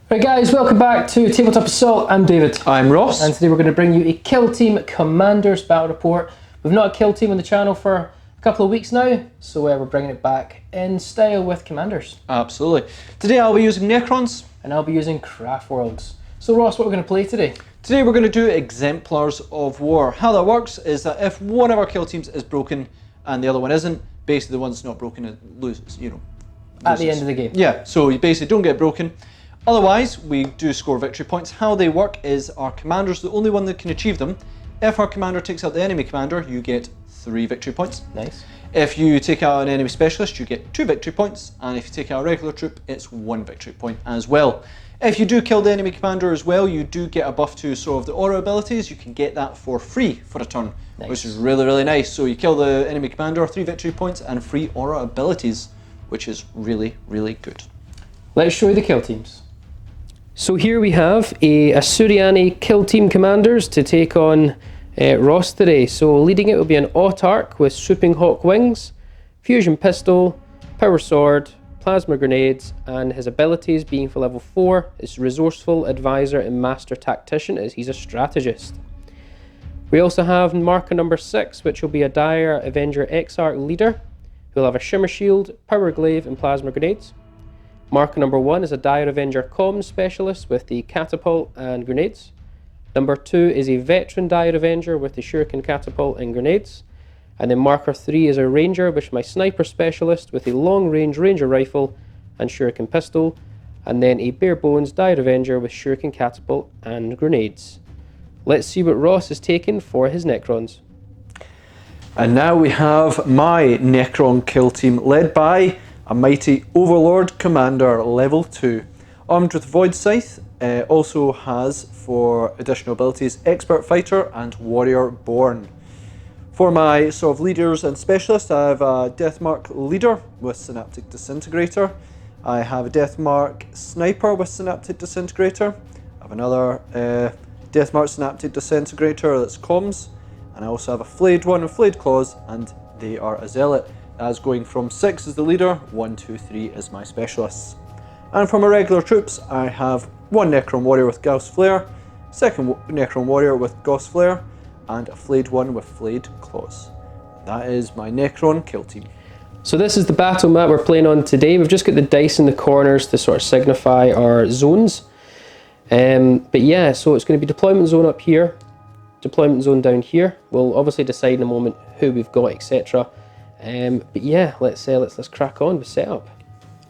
Right guys, welcome back to Tabletop Assault. I'm David. I'm Ross. And today we're going to bring you a Kill Team Commanders Battle Report. We've not a Kill Team on the channel for a couple of weeks now, so we're bringing it back in style with Commanders. Absolutely. Today I'll be using Necrons. And I'll be using Craft Worlds. So Ross, what are we going to play today? Today we're going to do Exemplars of War. How that works is that if one of our kill teams is broken and the other one isn't, basically the one that's not broken loses, loses. At the end of the game. Yeah, so you basically don't get broken. Otherwise, we do score victory points. How they work is our commander's the only one that can achieve them. If our commander takes out the enemy commander, you get 3 victory points. Nice. If you take out an enemy specialist, you get 2 victory points. And if you take out a regular troop, it's 1 victory point as well. If you do kill the enemy commander as well, you do get a buff to sort of the aura abilities. You can get that for free for a turn, nice. Which is really, really nice. So you kill the enemy commander, 3 victory points and free aura abilities, which is really, really good. Let's show you the kill teams. So here we have a Asuryani Kill Team Commanders to take on Ross today. So leading it will be an Autarch with Swooping Hawk Wings, Fusion Pistol, Power Sword, Plasma Grenades, and his abilities being for level 4 is Resourceful, Advisor, and Master Tactician, as he's a strategist. We also have marker number 6, which will be a Dire Avenger Exarch Leader, who will have a Shimmer Shield, Power Glaive, and Plasma Grenades. Marker number 1 is a Dire Avenger Comms Specialist with the Catapult and Grenades. Number 2 is a Veteran Dire Avenger with the Shuriken Catapult and Grenades. And then marker 3 is a Ranger with my Sniper Specialist with a Long Range Ranger Rifle and Shuriken Pistol. And then a Bare Bones Dire Avenger with Shuriken Catapult and Grenades. Let's see what Ross is taking for his Necrons. And now we have my Necron kill team led by a mighty Overlord Commander, level 2. Armed with Void Scythe, also has for additional abilities Expert Fighter and Warrior Born. For my sort of leaders and specialists, I have a Deathmark Leader with Synaptic Disintegrator. I have a Deathmark Sniper with Synaptic Disintegrator. I have another Deathmark Synaptic Disintegrator that's Comms. And I also have a Flayed one with Flayed Claws, and they are a Zealot. As going from 6 as the leader, 1, 2, 3 as my specialists. And for my regular troops, I have 1 Necron Warrior with Gauss Flare, 2nd Necron Warrior with Gauss Flare, and a Flayed one with Flayed Claws. That is my Necron kill team. So this is the battle map we're playing on today. We've just got the dice in the corners to sort of signify our zones. But yeah, so it's going to be deployment zone up here, deployment zone down here. We'll obviously decide in a moment who we've got, etc. But yeah, let's crack on with setup.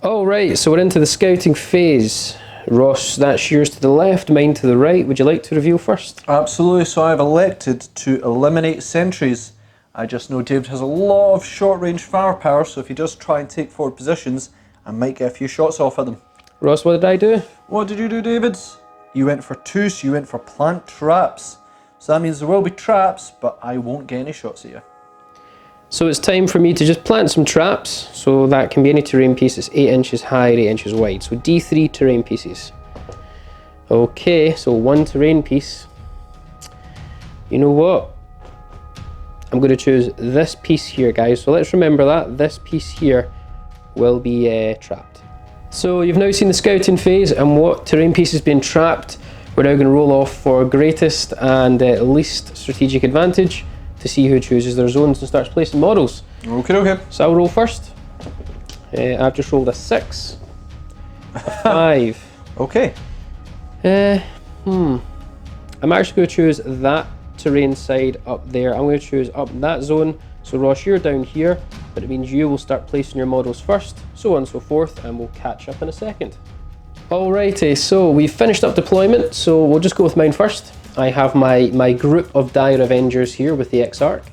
Alright, so we're into the scouting phase. Ross, that's yours to the left, mine to the right. Would you like to reveal first? Absolutely, so I've elected to eliminate sentries. I just know David has a lot of short range firepower, so if he does try and take forward positions, I might get a few shots off at them. Ross, what did I do? What did you do, David? You went for 2, so you went for plant traps. So that means there will be traps, but I won't get any shots at you. So it's time for me to just plant some traps. So that can be any terrain piece that's 8 inches high, 8 inches wide. So D3 terrain pieces. Okay, so 1 terrain piece. You know what? I'm going to choose this piece here, guys. So let's remember that. This piece here will be trapped. So you've now seen the scouting phase and what terrain piece has been trapped. We're now going to roll off for greatest and least strategic advantage to see who chooses their zones and starts placing models. Okay. So I'll roll first. I've just rolled a 6, a 5. Okay. I'm actually going to choose that terrain side up there. I'm going to choose up that zone. So Ross, you're down here, but it means you will start placing your models first, so on and so forth, and we'll catch up in a second. Alrighty, so we've finished up deployment, so we'll just go with mine first. I have my group of Dire Avengers here with the Exarch.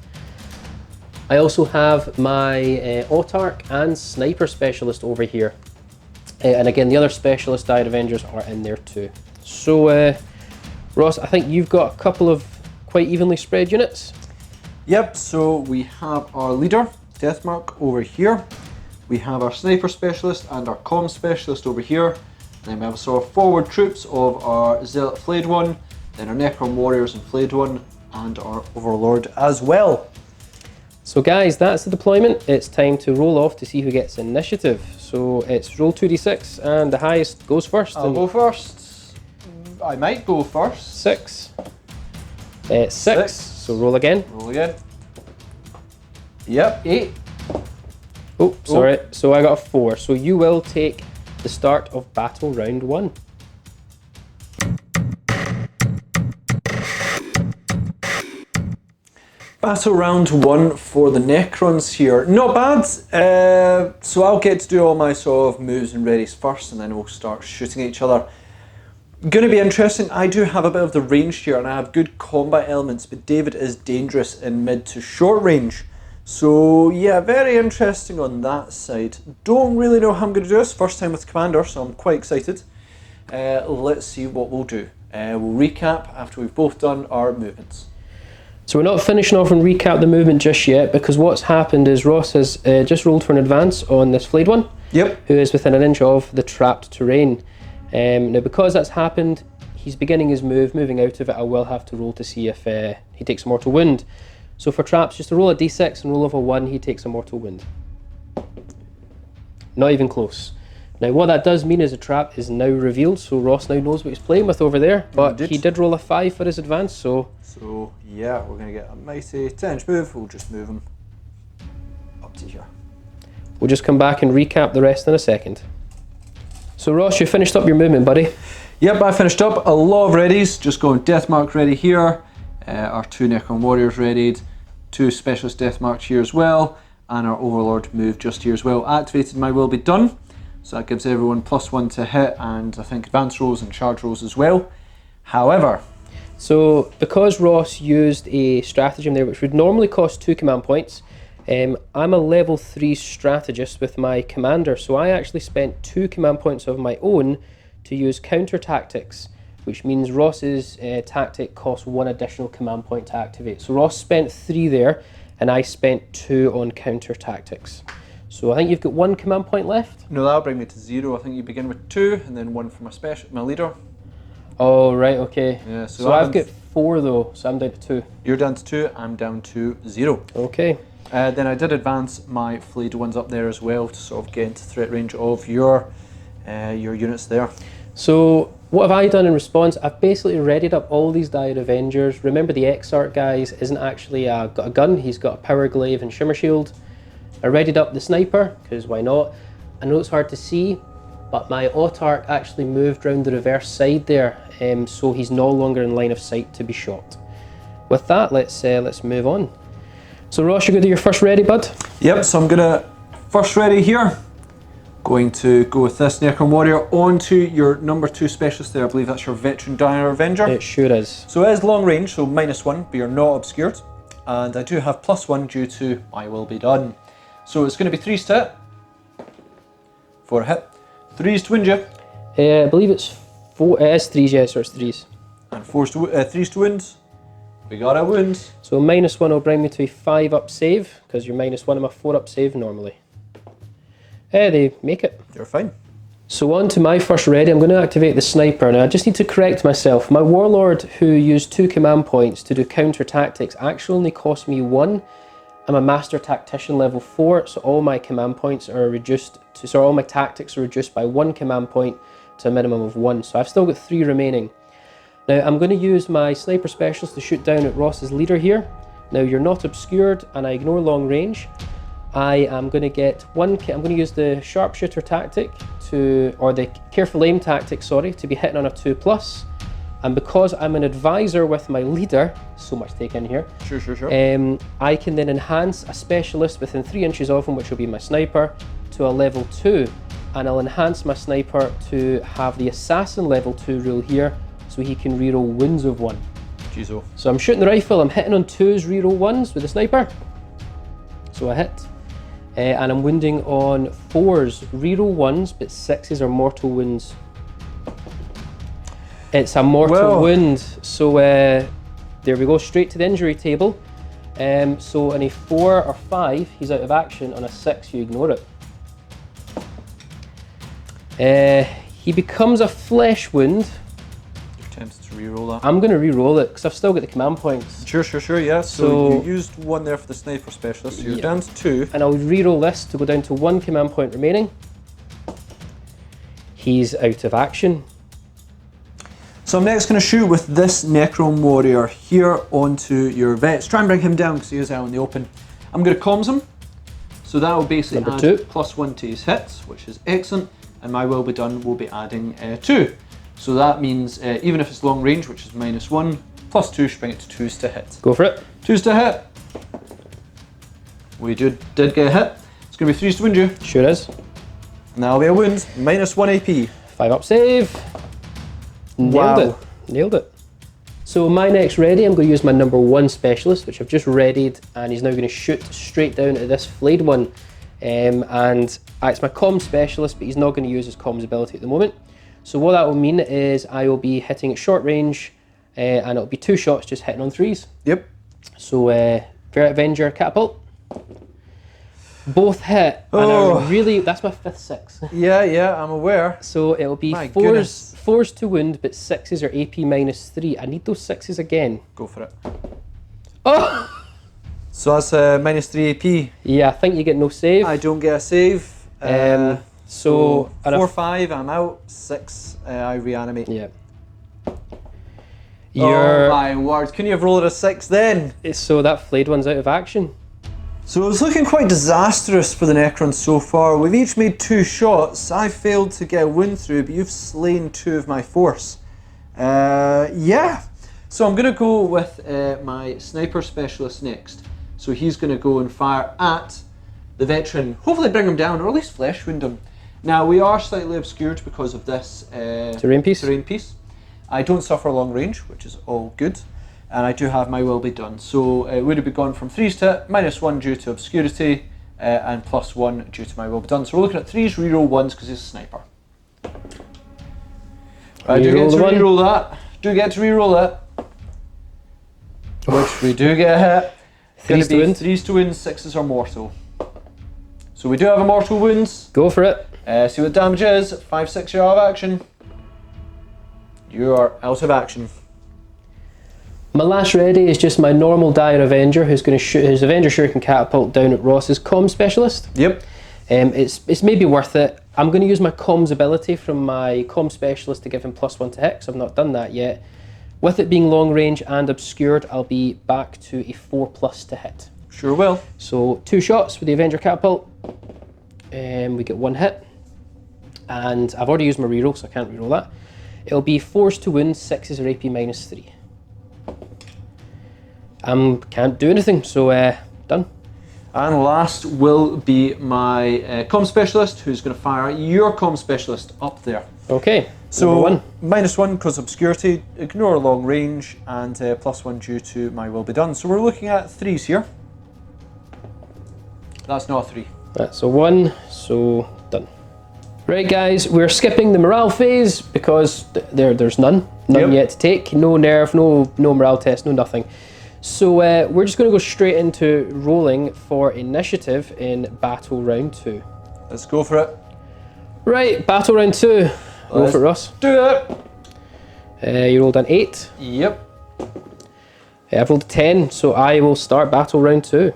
I also have my Autarch and Sniper Specialist over here. And again, the other Specialist Dire Avengers are in there too. So, Ross, I think you've got a couple of quite evenly spread units. Yep, so we have our leader, Deathmark, over here. We have our Sniper Specialist and our Comm Specialist over here. And then we have sort of forward troops of our Zealot Flayed one, then our Necron Warriors and Flayed one, and our Overlord as well. So guys, that's the deployment. It's time to roll off to see who gets initiative. So it's roll 2d6 and the highest goes first. I'll go first. I might go first. 6. 6. So roll again. Roll again. Yep, 8. Oh, sorry. So I got a 4. So you will take the start of battle round 1. Battle round 1 for the Necrons here. Not bad. So I'll get to do all my sort of moves and readies first, and then we'll start shooting at each other. Going to be interesting. I do have a bit of the range here, and I have good combat elements, but David is dangerous in mid to short range. So yeah, very interesting on that side. Don't really know how I'm going to do this. First time with Commander, so I'm quite excited. Let's see what we'll do. We'll recap after we've both done our movements. So we're not finishing off and recap the movement just yet, because what's happened is Ross has just rolled for an advance on this flayed one. Yep. Who is within an inch of the trapped terrain. Now because that's happened, he's beginning his move, moving out of it. I will have to roll to see if he takes a mortal wound. So for traps, just to roll a d6 and roll over 1, he takes a mortal wound. Not even close. Now what that does mean is a trap is now revealed, so Ross now knows what he's playing with over there, but he did roll a 5 for his advance, so... So yeah, we're going to get a mighty 10-inch move. We'll just move him up to here. We'll just come back and recap the rest in a second. So Ross, you finished up your movement, buddy. Yep, I finished up a lot of readies. Just going Deathmark ready here. Our 2 Necron Warriors readied. 2 Specialist Deathmarks here as well. And our Overlord move just here as well. Activated my will be done. So that gives everyone +1 to hit, and I think advance rolls and charge rolls as well. However... So because Ross used a stratagem there which would normally cost 2 command points, I'm a level 3 strategist with my commander, so I actually spent 2 command points of my own to use counter tactics, which means Ross's tactic costs 1 additional command point to activate. So Ross spent 3 there, and I spent 2 on counter tactics. So I think you've got 1 command point left? No, that'll bring me to 0. I think you begin with 2, and then 1 for my leader. Oh, right, okay. Yeah, so I've got 4 though, so I'm down to 2. You're down to 2, I'm down to 0. Okay. Then I did advance my flayed ones up there as well to sort of get into threat range of your units there. So what have I done in response? I've basically readied up all these Dire Avengers. Remember the Exarch guys isn't actually got a gun, he's got a Power Glaive and Shimmer Shield. I readied up the Sniper, because why not? I know it's hard to see, but my Autarch actually moved round the reverse side there, so he's no longer in line of sight to be shot. With that, let's move on. So Ross, you're going to do your first ready, bud? Yep, so I'm going to first ready here. Going to go with this Necron Warrior onto your number 2 specialist there. I believe that's your Veteran Dire Avenger. It sure is. So it is long range, so -1, but you're not obscured. And I do have +1 due to my will be done. So it's going to be 3s to hit. 4 a hit. 3s to wound you. I believe it's 4. It is 3s, yeah, so it's 3s. And 3s to wound. We got a wound. So -1 will bring me to a 5 up save, because you're -1 on my 4 up save normally. They make it. You're fine. So on to my first ready, I'm going to activate the Sniper. Now I just need to correct myself. My Warlord, who used 2 command points to do counter tactics, actually only cost me 1. I'm a Master Tactician level 4, so all my command points are reduced to, so all my tactics are reduced by 1 command point to a minimum of 1. So I've still got 3 remaining. Now I'm going to use my Sniper Specialist to shoot down at Ross's leader here. Now you're not obscured, and I ignore long range. I am going to get 1, I'm going to use the Sharpshooter tactic or the Careful Aim tactic, sorry, to be hitting on a 2+. And because I'm an advisor with my leader, so much to take in here. Sure. I can then enhance a specialist within 3 inches of him, which will be my Sniper, to a level 2. And I'll enhance my Sniper to have the Assassin level 2 rule here, so he can reroll wounds of 1. Jeez. So I'm shooting the rifle, I'm hitting on 2s, reroll 1s with the Sniper. So I hit. And I'm wounding on 4s, reroll 1s, but 6s are mortal wounds. It's a mortal wound, so there we go, straight to the injury table. So on a 4 or 5, he's out of action. On a 6, you ignore it. He becomes a flesh wound. tempted to re-roll that. I'm going to re-roll it because I've still got the command points. Sure, yeah. So you used one there for the sniper specialist, so you're down to 2. And I'll re-roll this to go down to 1 command point remaining. He's out of action. So I'm next going to shoot with this Necron warrior here onto your vets. Try and bring him down because he is out in the open. I'm going to comms him. So that will basically Number add 2. +1 to his hits, which is excellent. And my will be done will be adding 2. So that means even if it's long range, which is -1, +2 should bring it to 2s to hit. Go for it. 2s to hit. We did get a hit. It's going to be 3s to wound you. Sure is. And that'll be a wound, -1 AP. 5 up save. Nailed it. Nailed it. So my next ready, I'm going to use my number 1 specialist, which I've just readied, and he's now going to shoot straight down at this flayed one. And it's my comms specialist, but he's not going to use his comms ability at the moment. So what that will mean is I will be hitting at short range, and it'll be 2 shots just hitting on 3s. Yep. So Ferret Avenger Catapult. Both hit, and I really, that's my 5th 6. Yeah, I'm aware. So it'll be My 4s to wound, but 6s are AP -3. I need those 6s again. Go for it. Oh! So that's -3 AP. Yeah, I think you get no save. I don't get a save. So 4-5, I'm out. 6, I reanimate. Yeah. Oh my word, can you have rolled a 6 then? So that flayed one's out of action. So it's looking quite disastrous for the Necrons so far. We've each made 2 shots. I failed to get a wound through, but you've slain 2 of my force. Yeah. So I'm going to go with my sniper specialist next. So he's going to go and fire at the veteran. Hopefully bring him down, or at least flesh wound him. Now we are slightly obscured because of this terrain piece. I don't suffer long range, which is all good. And I do have my will be done. So it would have been gone from 3s to hit, -1 due to obscurity, and +1 due to my will be done. So we're looking at 3s, reroll 1s because he's a sniper. I do get to reroll that. Do get to reroll that. Which we do get a hit. 3s to win. 3s to win, 6s are mortal. So we do have a mortal wounds. Go for it. See what the damage is. 5-6, you're out of action. You are out of action. My last ready is just my normal Dire Avenger, who's going to shoot his Avenger Shuriken Catapult down at Ross's comms specialist. Yep. It's maybe worth it. I'm going to use my comms ability from my comms specialist to give him +1 to hit, because I've not done that yet. With it being long range and obscured, I'll be back to a 4+ to hit. Sure will. So 2 shots with the Avenger Catapult. We get 1 hit. And I've already used my reroll, so I can't reroll that. It'll be 4s to wound, 6s are AP -3. Can't do anything, so done. And last will be my comm specialist, who's going to fire your comm specialist up there. Okay, so #1. -1 because obscurity, ignore long range, and +1 due to my will be done. So we're looking at 3s here. That's not a 3. That's a 1, so done. Right guys, we're skipping the morale phase because there's none yet to take. No nerve, no morale test, no nothing. So we're just going to go straight into rolling for initiative in battle round 2. Let's go for it. Right, battle round 2. Go for it, Ross. Do it. You rolled an 8. Yep. I've rolled a 10, so I will start battle round 2.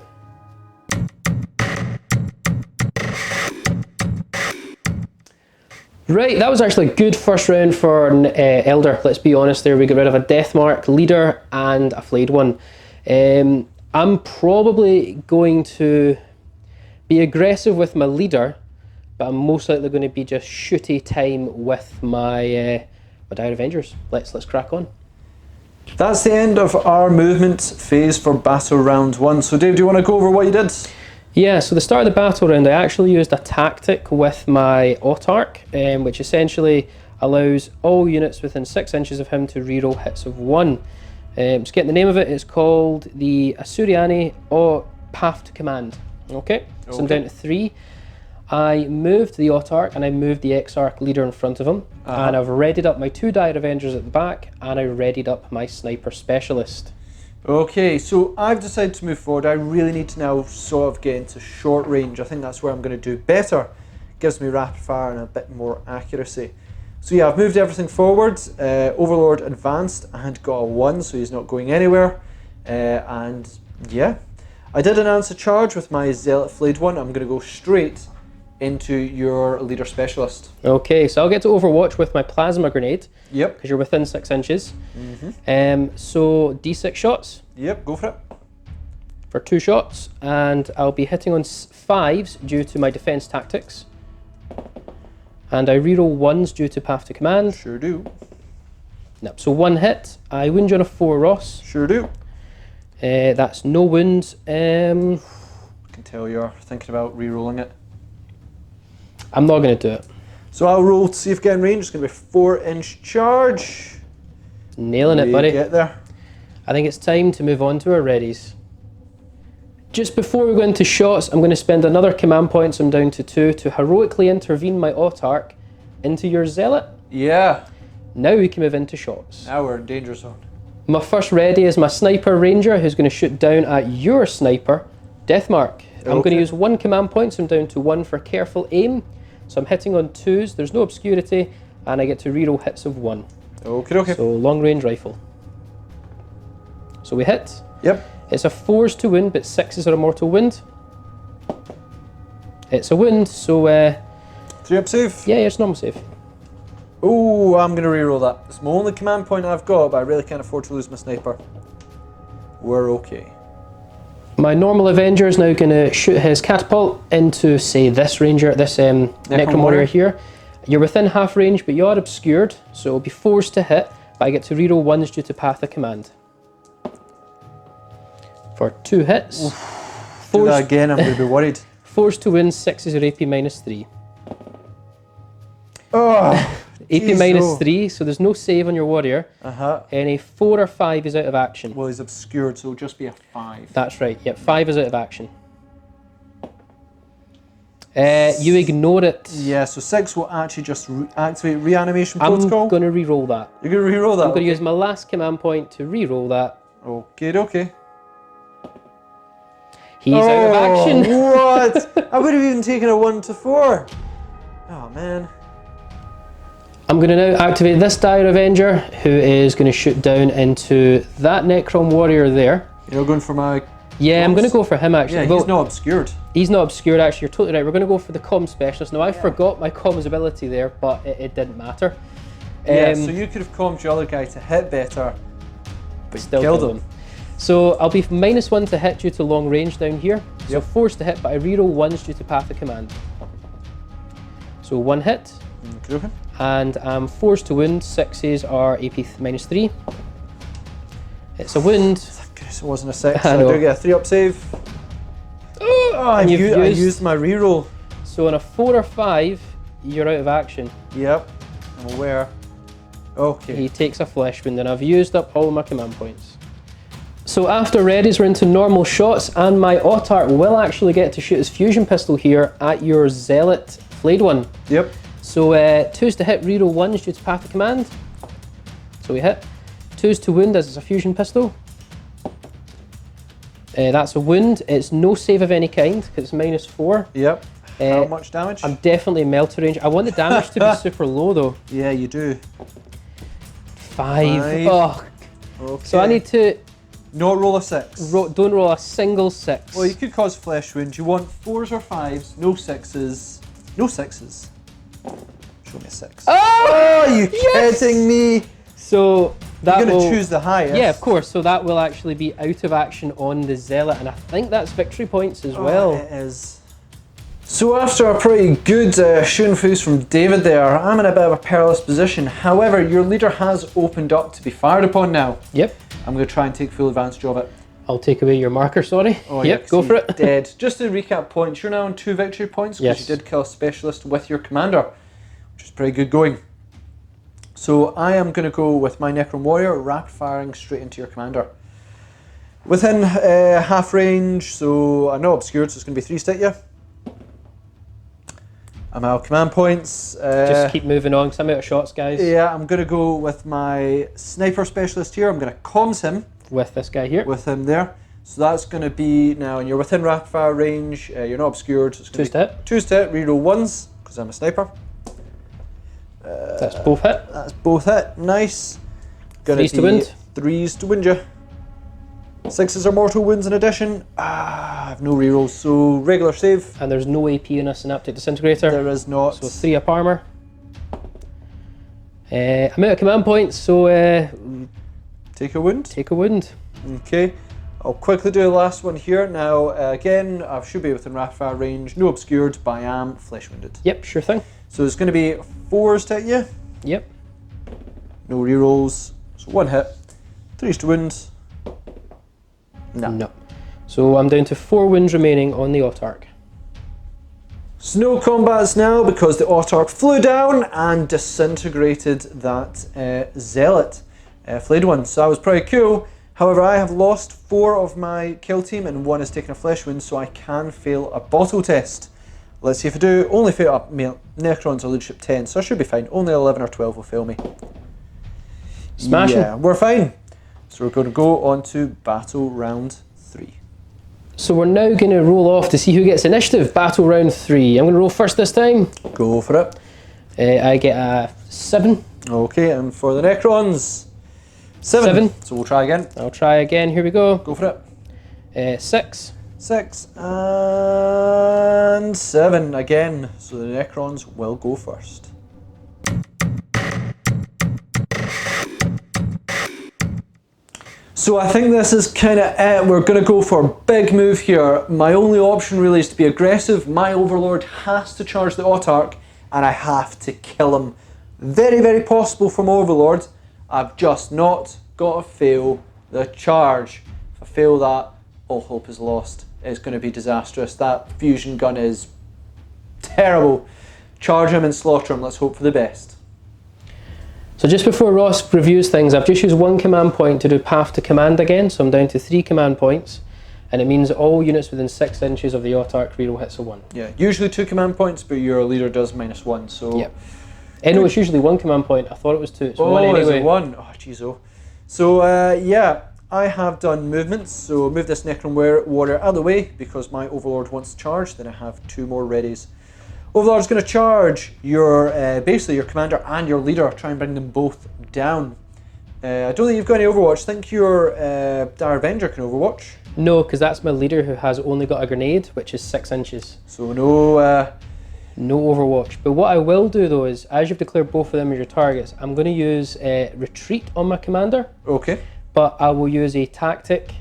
Right, that was actually a good first round for Elder, let's be honest there. We got rid of a Deathmark leader and a flayed one. I'm probably going to be aggressive with my leader, but I'm most likely going to be just shooty time with my Dire Avengers. Let's crack on. That's the end of our movement phase for battle round 1. So Dave, do you want to go over what you did? Yeah, so the start of the battle round, I actually used a tactic with my Autarch, which essentially allows all units within 6 inches of him to reroll hits of 1. Just getting the name of it, it's called the Asuryani Path to Command. Okay, so I'm down to 3. I moved the Autarch and I moved the Exarch leader in front of him, and I've readied up my 2 Dire Avengers at the back, and I readied up my Sniper Specialist. Okay, so I've decided to move forward. I really need to now sort of get into short range. I think that's where I'm going to do better. Gives me rapid fire and a bit more accuracy. So yeah, I've moved everything forward. Overlord advanced and got a 1, so he's not going anywhere. And yeah, I did announce a charge with my Zealot Flayed one. I'm going to go straight into your Leader Specialist. Okay, so I'll get to Overwatch with my Plasma Grenade. Yep. Because you're within 6 inches. So D6 shots. Yep, go for it. For 2 shots, and I'll be hitting on 5s due to my defense tactics. And I reroll 1s due to Path to Command. Sure do. Yep, so 1 hit. I wound you on a 4, Ross. Sure do. That's no wound. I can tell you're thinking about re-rolling it. I'm not going to do it. So I'll roll to see if getting range. It's going to be a 4-inch charge. Nailing it, buddy. Get there. I think it's time to move on to our readies. Just before we go into shots, I'm going to spend another command point, so I'm down to 2, to heroically intervene my Autarch into your Zealot. Yeah. Now we can move into shots. Now we're in danger zone. My first ready is my Sniper Ranger, who's going to shoot down at your Sniper, Deathmark. I'm going to use 1 command point, so I'm down to 1 for careful aim. So I'm hitting on 2s, there's no obscurity, and I get to reroll hits of 1. Okay. So long range rifle. So we hit. Yep. It's a 4s to wound, but 6s are a mortal wound. It's a wound, so 3-up save. yeah, it's normal save. Oh, I'm going to reroll that. It's my only command point I've got, but I really can't afford to lose my Sniper. We're okay. My normal Avenger is now going to shoot his catapult into, say, this Ranger, this Necron Warrior here. You're within half range, but you are obscured, so it'll be 4s to hit, but I get to reroll 1s due to Path of Command. For 2 hits. Do that again, I'm going to be worried. 4s to win, 6s are AP minus 3. Oh, AP minus 3, so there's no save on your warrior. And a 4 or 5 is out of action. Well, he's obscured, so it'll just be a 5. That's right, yep, 5 is out of action. You ignore it. Yeah, so 6 will actually just activate reanimation protocol. I'm going to re-roll that. You're going to re-roll that? I'm going to use my last command point to re-roll that. Okay. He's out of action. What? I would have even taken a 1 to 4. Oh, man. I'm going to now activate this Dire Avenger, who is going to shoot down into that Necron Warrior there. You're going for my... Yeah, I'm going to go for him actually. Yeah, he's not obscured. He's not obscured actually, you're totally right. We're going to go for the Comm Specialist. Now I forgot my comms ability there, but it didn't matter. Yeah, so you could have calmed your other guy to hit better, but still killed him. So I'll be -1 to hit due to long range down here. So 4s to hit, but I reroll 1s due to Path of Command. So 1 hit. Okay. And 4s to wound, 6s are AP minus 3. It's a wound. It wasn't a 6, I so I do get a 3-up save. I used my reroll. So on a 4 or 5, you're out of action. Yep, I'm aware. Okay. He takes a flesh wound, and I've used up all of my command points. So after readies, we're into normal shots, and my Autarch will actually get to shoot his fusion pistol here at your Zealot Flayed one. Yep. So 2s to hit, reroll 1s due to Path of Command. So we hit. 2s to wound as it's a fusion pistol. That's a wound. It's no save of any kind because it's -4. Yep. How much damage? I'm definitely melter range. I want the damage to be super low though. Yeah, you do. 5. Oh. Okay. So I need to not roll a 6. don't roll a single 6. Well, you could cause flesh wounds. You want 4s or 5s, no 6s. No 6s. Show me a 6. Oh, you kidding me? So that you're going will to choose the highest. Yeah, of course. So that will actually be out of action on the Zealot, and I think that's victory points as well. It is. So after a pretty good shooting face from David there, I'm in a bit of a perilous position. However, your leader has opened up to be fired upon now. Yep. I'm going to try and take full advantage of it. I'll take away your marker, sorry. Oh, yep, yeah, go for it. Dead. Just to recap points, you're now on 2 victory points because you did kill a specialist with your commander, which is pretty good going. So I am going to go with my Necron Warrior, rapid firing straight into your commander. Within half range, so I know obscured, so it's going to be 3 stick you. I'm out of command points. Just keep moving on because I'm out of shots, guys. Yeah, I'm going to go with my Sniper Specialist here. I'm going to comms him. With this guy here. With him there. So that's going to be, now, and you're within rapid fire range, you're not obscured. So it's going 2s to hit. 2s to hit, reroll 1s, because I'm a sniper. That's both hit. That's both hit. Nice. Gonna Threes to wound. Threes to wound you. Sixes are mortal wounds in addition. I have no rerolls, so regular save. And there's no AP in a Synaptic Disintegrator. There is not. So 3 up armor. I'm out of command points, so take a wound. take a wound. Okay. I'll quickly do the last one here. Now, again, I should be within rapid fire range. No obscured, but I am flesh wounded. Yep, sure thing. So it's going to be 4s to hit you. Yep. No rerolls. So 1 hit. 3s to wound. No. So I'm down to 4 wounds remaining on the Autarch. So no combats now because the Autarch flew down and disintegrated that Zealot flayed one. So that was pretty cool. However, I have lost 4 of my kill team and 1 has taken a flesh wound, so I can fail a bottle test. Let's see if I do. Only fail up Necrons or leadership 10, so I should be fine. Only 11 or 12 will fail me. Smashing. Yeah, we're fine. So we're going to go on to battle round 3. So we're now going to roll off to see who gets initiative. Battle round 3. I'm going to roll first this time. Go for it. I get a 7. Okay, and for the Necrons, 7. So we'll try again. I'll try again. Here we go. Go for it. 6. 6 and 7 again. So the Necrons will go first. So I think this is kind of it. We're going to go for a big move here. My only option really is to be aggressive. My Overlord has to charge the Autarch and I have to kill him. Very, very possible from Overlord. I've just not got to fail the charge. If I fail that, all hope is lost. It's going to be disastrous. That fusion gun is terrible. Charge him and slaughter him. Let's hope for the best. So just before Ross reviews things, I've just used 1 command point to do path to command again, so I'm down to 3 command points, and it means all units within 6 inches of the Autarch reroll hits a 1. Yeah, usually 2 command points, but your leader does -1, so... Yep. No, it's usually 1 command point. I thought it was 2. It's 1 anyway. Is it 1? Oh, jeez, oh. So, yeah, I have done movements, so move this Necron warrior out of the way, because my Overlord wants to charge, then I have 2 more readies. Overlord's going to charge your, basically your commander and your leader, try and bring them both down. I don't think you've got any Overwatch. I think your Dire Avenger can Overwatch. No, because that's my leader who has only got a grenade, which is 6 inches. So no... No Overwatch. But what I will do though is, as you've declared both of them as your targets, I'm going to use retreat on my commander. Okay. But I will use a tactic,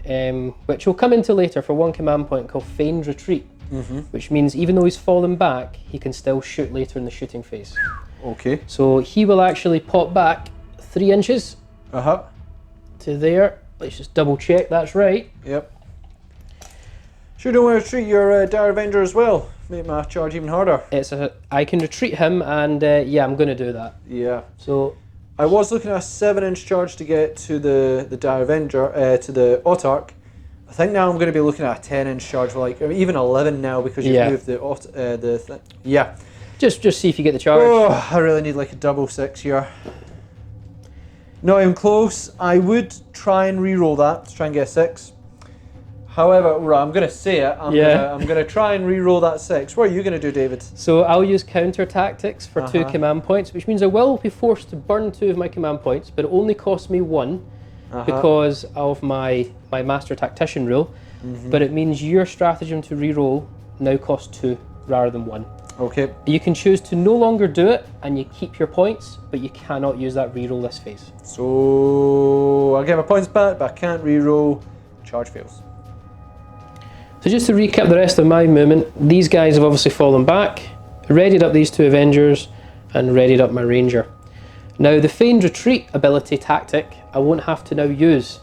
which will come into later for 1 command point, called Feigned Retreat. Which means even though he's fallen back, he can still shoot later in the shooting phase. Okay. So he will actually pop back 3 inches to there. Let's just double check that's right. Yep. Sure, don't want to retreat your Dire Avenger as well. Make my charge even harder. I can retreat him, and yeah, I'm going to do that. Yeah. So I was looking at a 7-inch charge to get to the Dire Avenger, to the Autarch. I think now I'm going to be looking at a 10-inch charge, like or even 11 now because you've moved the thing. Yeah. Just see if you get the charge. Oh, I really need like a 6 here. Not even close. I would try and re-roll that to try and get a 6. However, right, I'm going to say it. I'm going to try and re-roll that 6. What are you going to do, David? So I'll use counter tactics for 2 command points, which means I will be forced to burn 2 of my command points, but it only costs me 1 because of my Master Tactician rule. But it means your stratagem to re-roll now costs 2 rather than 1. Okay. You can choose to no longer do it and you keep your points, but you cannot use that re-roll this phase. So I'll get my points back, but I can't re-roll. Charge fails. So just to recap the rest of my movement, these guys have obviously fallen back, readied up these 2 Avengers, and readied up my Ranger. Now the Feigned Retreat ability tactic, I won't have to now use,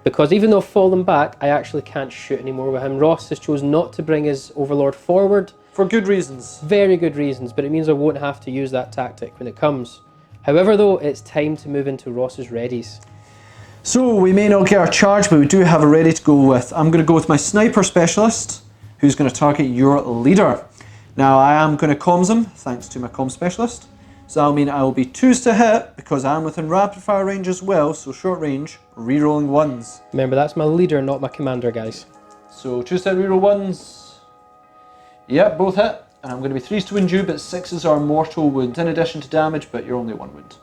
because even though I've fallen back, I actually can't shoot anymore with him. Ross has chosen not to bring his Overlord forward. For good reasons. Very good reasons, but it means I won't have to use that tactic when it comes. However though, it's time to move into Ross's readies. So we may not get our charge, but we do have a ready to go with. I'm going to go with my Sniper Specialist, who's going to target your leader. Now I am going to comms him, thanks to my comm specialist. So that'll mean I will be 2s to hit, because I am within rapid fire range as well, so short range, re-rolling 1s. Remember, that's my leader, not my commander, guys. So 2s to hit, re-roll 1s. Yep, both hit. And I'm going to be 3s to wound you, but 6s are mortal wounds in addition to damage, but you're only 1 wound.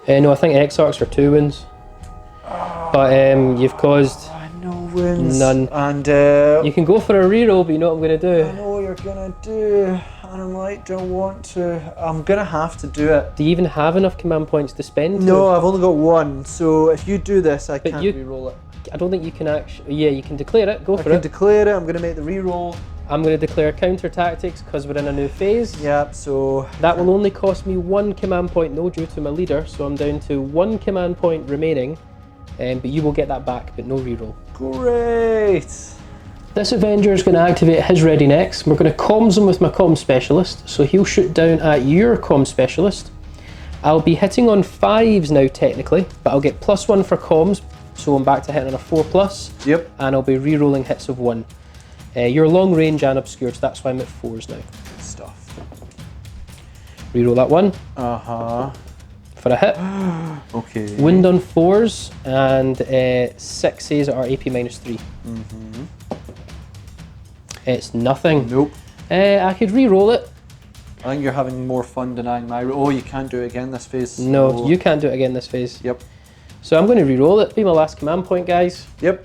No, I think Exarchs are 2 wounds. But you've caused no wounds. None. And you can go for a reroll, but you know what I'm going to do. I know what you're going to do, and I might don't want to. I'm going to have to do it. Do you even have enough command points to spend? No, I've only got 1, so if you do this, I can't reroll it. I don't think you can actually... Yeah, you can declare it, go for it. I can declare it, I'm going to make the reroll. I'm going to declare counter tactics because we're in a new phase. Yep, so... That will only cost me 1 command point, no, due to my leader, so I'm down to 1 command point remaining, but you will get that back, but no reroll. Great! This Avenger is going to activate his ready next. We're going to comms him with my comm specialist, so he'll shoot down at your comm specialist. I'll be hitting on 5s now technically, but I'll get +1 for comms, so I'm back to hitting on a 4+. Yep. And I'll be re-rolling hits of 1. You're long range and obscured, so that's why I'm at 4s now. Good stuff. Reroll that 1. Uh-huh. For a hit. Okay. Wound on 4s, and 6s are AP -3. Mm-hmm. It's nothing. Nope. I could re-roll it. I think you're having more fun denying my... Oh, you can't do it again this phase. So... No, you can't do it again this phase. Yep. So I'm going to re-roll it. Be my last command point, guys. Yep.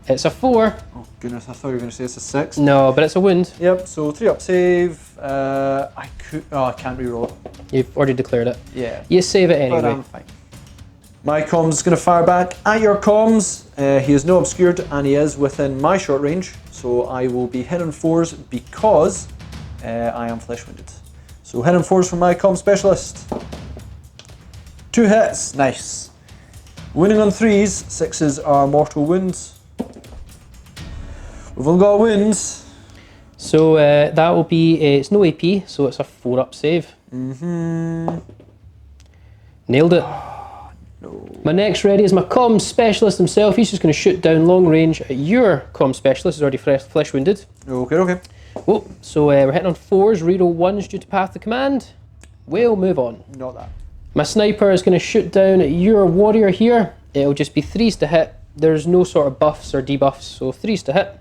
It's a 4. Oh goodness, I thought you were going to say it's a 6. No, but it's a wound. Yep, so 3-up save. I can't re-roll it. You've already declared it. Yeah. You save it anyway. But I'm fine. My comms is going to fire back at your comms. He is no obscured and he is within my short range. So I will be hit on 4s because I am flesh wounded. So hit on 4s from my comm specialist. 2 hits, nice. Wounding on 3s, 6s are mortal wounds. We've only got wounds. So that will be, it's no AP, so it's a 4-up save. Mm-hmm. Nailed it. No. My next ready is my comm specialist himself. He's just going to shoot down long range at your comm specialist. He's already flesh wounded. Okay, okay. Oh, so we're hitting on 4s, reroll 1s due to path to command. We'll move on. Not that. My sniper is going to shoot down at your warrior here. It'll just be 3s to hit. There's no sort of buffs or debuffs, so 3s to hit.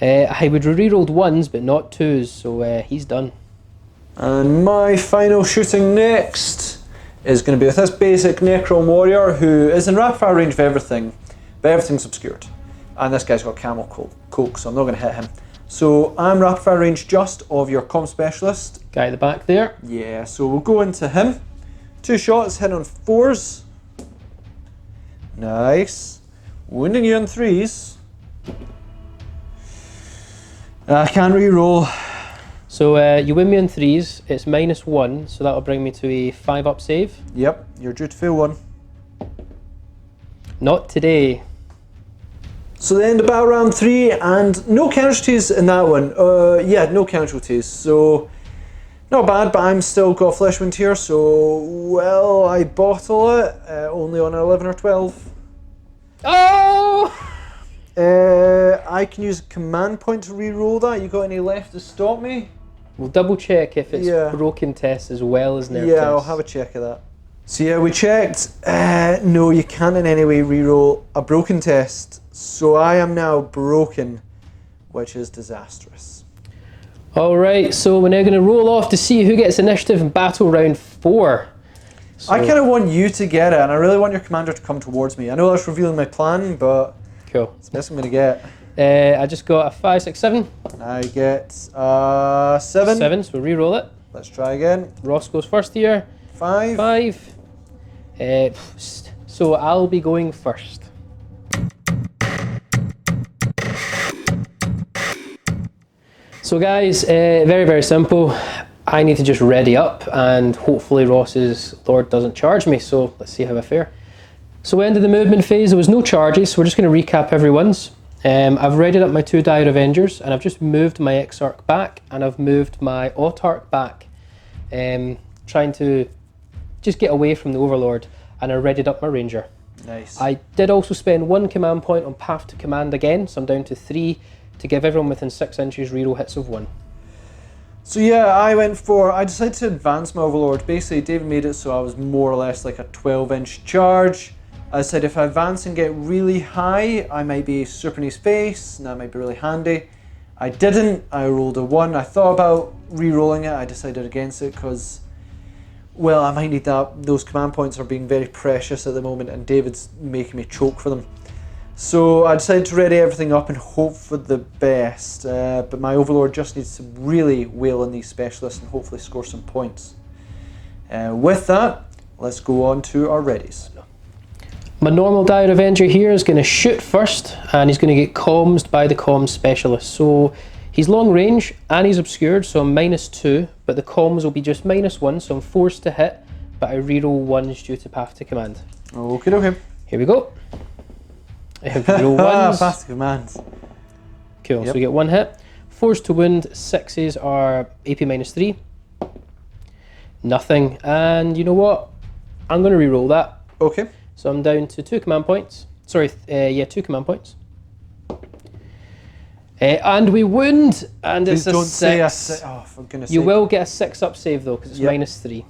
I would have rerolled 1s, but not 2s, so he's done. And my final shooting next is going to be with this basic Necron warrior who is in rapid fire range of everything, but everything's obscured. And this guy's got camel coke, so I'm not going to hit him. So I'm rapid fire range just of your comm specialist. Guy at the back there. Yeah, so we'll go into him. 2 shots, hit on 4s. Nice. Wounding you on 3s. I can't re-roll. So you win me on 3s, it's -1, so that'll bring me to a 5-up save. Yep, you're due to fail 1. Not today. So the end of battle round 3, and no casualties in that one. Yeah, no casualties, so not bad, but I'm still got a flesh wound here, so, well, I bottle it, only on an 11 or 12. Oh! I can use a command point to re-roll that. You got any left to stop me? We'll double check if it's broken tests as well as nerf tests. Yeah, I'll have a check of that. So yeah, we checked. No, you can't in any way re-roll a broken test. So I am now broken, which is disastrous. Alright, so we're now going to roll off to see who gets initiative in battle round 4. So, I kind of want you to get it, and I really want your commander to come towards me. I know that's revealing my plan, but cool. it's the best I'm going to get. I just got a 5, 6, 7. I get 7. 7, so re-roll it. Let's try again. Ross goes first here. 5. 5. So I'll be going first. So guys, very, very simple. I need to just ready up and hopefully Ross's Lord doesn't charge me, so let's see how I fare. So we ended the movement phase, there was no charges, so we're just going to recap everyone's. I've readied up my 2 Dire Avengers and I've just moved my Exarch back and I've moved my Autarch back, trying to just get away from the Overlord, and I readied up my Ranger. Nice. I did also spend 1 command point on Path to Command again, so I'm down to 3 to give everyone within 6 inches reroll hits of 1. So yeah, I decided to advance my Overlord. Basically, David made it so I was more or less like a 12-inch charge, I said if I advance and get really high, I might be super in his face, and that might be really handy. I didn't. I rolled a 1. I thought about re-rolling it. I decided against it because, well, I might need that. Those command points are being very precious at the moment, and David's making me choke for them. So I decided to ready everything up and hope for the best. But my Overlord just needs to really wail on these specialists and hopefully score some points. With that, let's go on to our readies. My normal Dire Avenger here is going to shoot first, and he's going to get commsed by the comms specialist. So he's long range and he's obscured, so I'm -2, but the comms will be just -1, so I'm forced to hit, but I reroll 1s due to path to command. Okay. Here we go. I have reroll 1s. Path to command. Cool, Yep. so we get 1 hit. Forced to wound, 6s are AP -3. Nothing, and you know what? I'm going to reroll that. Okay. So I'm down to 2 command points. Sorry, 2 command points. And we wound, and Please it's a don't 6. say a 6. Oh, for goodness You sake. will get a 6-up save though, because it's Yep. -3.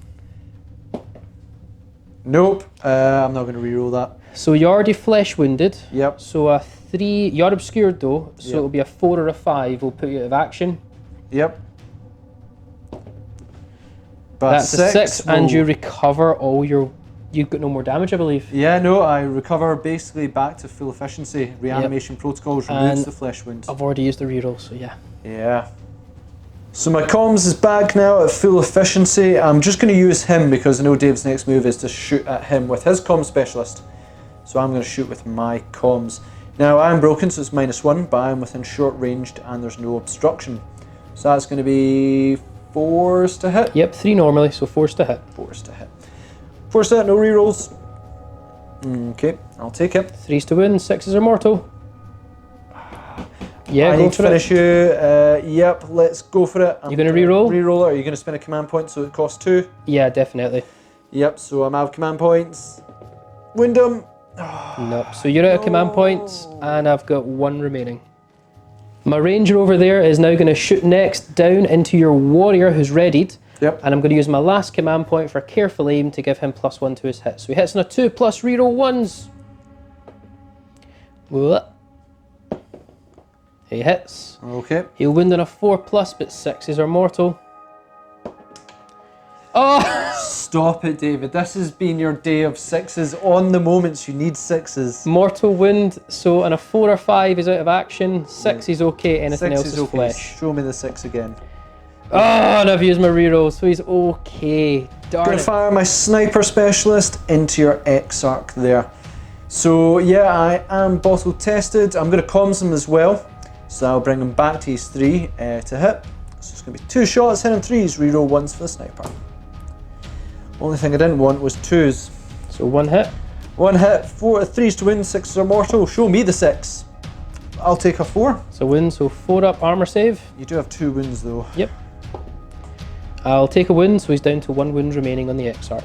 Nope. I'm not going to reroll that. So you're already flesh wounded. Yep. So a 3. You're obscured though, so Yep. it'll be a 4 or a 5. Will put you out of action. Yep. But That's a 6, and you recover all your. You've got no more damage, I believe. Yeah, no, I recover basically back to full efficiency. Reanimation protocols removes And the flesh wound. I've already used the reroll, so yeah. Yeah. So my comms is back now at full efficiency. I'm just going to use him because I know Dave's next move is to shoot at him with his comm specialist. So I'm going to shoot with my comms. Now I'm broken, so it's -1, but I'm within short ranged and there's no obstruction. So that's going to be 4s to hit. Yep, 3 normally, so 4s to hit. 4s to hit. 4s to hit, no rerolls. Okay, I'll take it. 3s to wound, 6s are mortal. Yeah, I go need to for finish it. you. Yep, let's go for it. You gonna reroll? Reroll it, or are you going to spend a command point so it costs 2? Yeah, definitely. Yep, so I'm out of command points. Wyndham. Nope. So you're out of command points, and I've got 1 remaining. My ranger over there is now going to shoot next down into your warrior who's readied. Yep. And I'm going to use my last command point for careful aim to give him +1 to his hit. So he hits on a 2 plus reroll 1s. Whoa. He hits. Okay. He'll wound on a 4 plus, but 6s are mortal. Oh! Stop it, David. This has been your day of 6s. On the moments you need 6s. Mortal wound, so on a 4 or 5 is out of action, 6 is okay, anything 6 else is okay. flesh. Show me the 6 again. Oh, and I've used my reroll, so he's okay. Darn Gonna it. fire my sniper specialist into your Exarch there. So yeah, I am bottle tested. I'm gonna comms him as well. So I'll bring him back to his 3 to hit. So it's gonna be 2 shots, hit him 3s, reroll 1s for the sniper. Only thing I didn't want was 2s. So 1 hit. 1 hit, 3s to win, 6s are mortal. Show me the 6. I'll take a 4. So wound, so 4 up armor save. You do have 2 wounds though. Yep. I'll take a wound, so he's down to 1 wound remaining on the Exarch.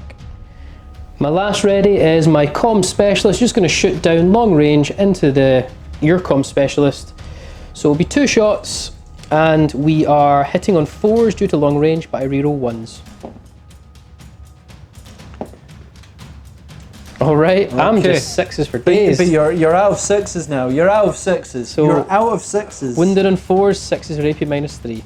My last ready is my comm specialist, just going to shoot down long range into your comm specialist. So it'll be 2 shots, and we are hitting on 4s due to long range, but I reroll 1s. Alright, I'm Okay. just 6s for days. But you're out of 6s now. You're out of 6s. So- you're out of 6s. Wounded on 4s, 6s are AP -3.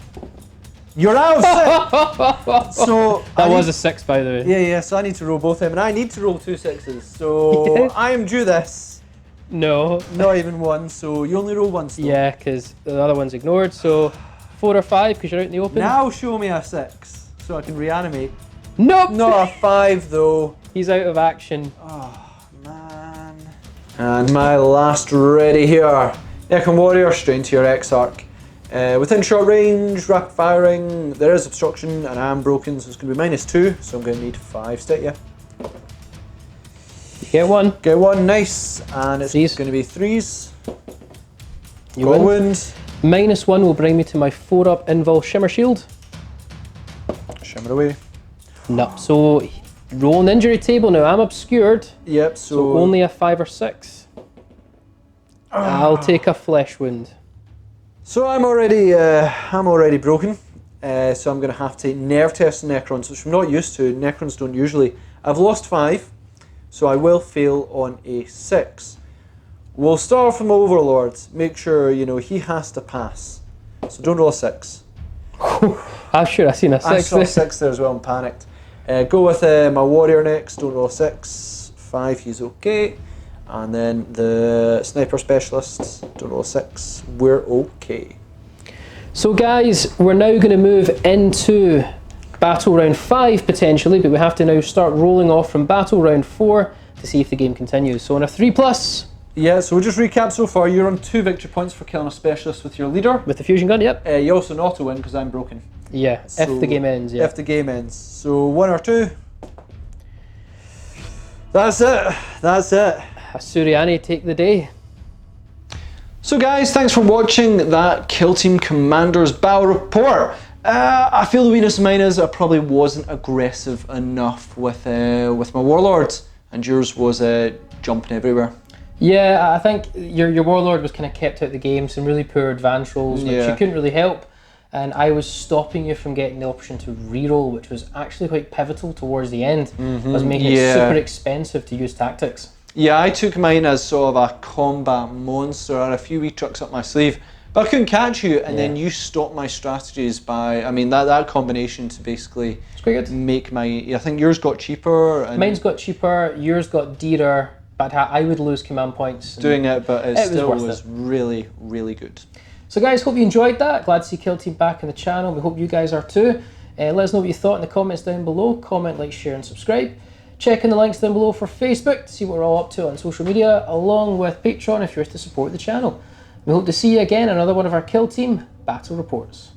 You're out of 6. So That I was need- a 6, by the way. Yeah. So I need to roll both of them, and I need to roll 2 6s. So Yes. I am due this. No. Not even 1. So you only roll 1 still. Yeah, because the other one's ignored, so 4 or 5, because you're out in the open. Now show me a 6, so I can reanimate. Nope! Not a 5 though. He's out of action. Oh man. And my last ready here. Necron Warrior, straight into your Exarch. Within short range, rapid firing, there is obstruction, and I'm broken, so it's going to be -2, so I'm going to need 5 to hit you. You get 1. Get 1, nice, and it's 3s. going to be 3s. You Got a win. wound. -1 will bring me to my 4 up Invul Shimmer Shield. Shimmer away. No, so roll an injury table now. I'm obscured, Yep, so only a 5 or 6. I'll take a flesh wound. So I'm already broken. So I'm going to have to nerve test Necrons, which I'm not used to. Necrons don't usually. I've lost 5, So I will fail on a 6. We'll start from Overlord. Make sure, you know, he has to pass. So don't roll a 6. I'm sure I've seen a 6. I saw a 6 there as well and panicked. Go with my Warrior next. Don't roll a 6. 5, he's okay. And then the Sniper Specialist. Don't roll a 6. We're okay. So guys, we're now going to move into battle round 5 potentially, but we have to now start rolling off from battle round 4 to see if the game continues. So on a 3+. Yeah, so we'll just recap so far. You're on 2 victory points for killing a specialist with your leader. With the fusion gun, yep. You also not to win because I'm broken. Yeah, So if the game ends, yeah. If the game ends. So 1 or 2. That's it. That's it. Asuryani take the day. So guys, thanks for watching that Kill Team Commander's battle report. I feel the weakness of mine is I probably wasn't aggressive enough with my Warlords, and yours was jumping everywhere. Yeah, I think your Warlord was kind of kept out of the game, some really poor advance rolls, which you couldn't really help. And I was stopping you from getting the option to reroll, which was actually quite pivotal towards the end. I was making it super expensive to use tactics. Yeah, I took mine as sort of a combat monster. I had a few wee tricks up my sleeve, but I couldn't catch you, and then you stopped my strategies by, I mean, that combination to basically make my, I think yours got cheaper. And mine's got cheaper, yours got dearer, but I would lose command points. Doing it, but it still was really, really good. So guys, hope you enjoyed that. Glad to see Kill Team back on the channel. We hope you guys are too. Let us know what you thought in the comments down below. Comment, like, share and subscribe. Check in the links down below for Facebook to see what we're all up to on social media, along with Patreon if you wish to support the channel. We hope to see you again in another one of our Kill Team Battle Reports.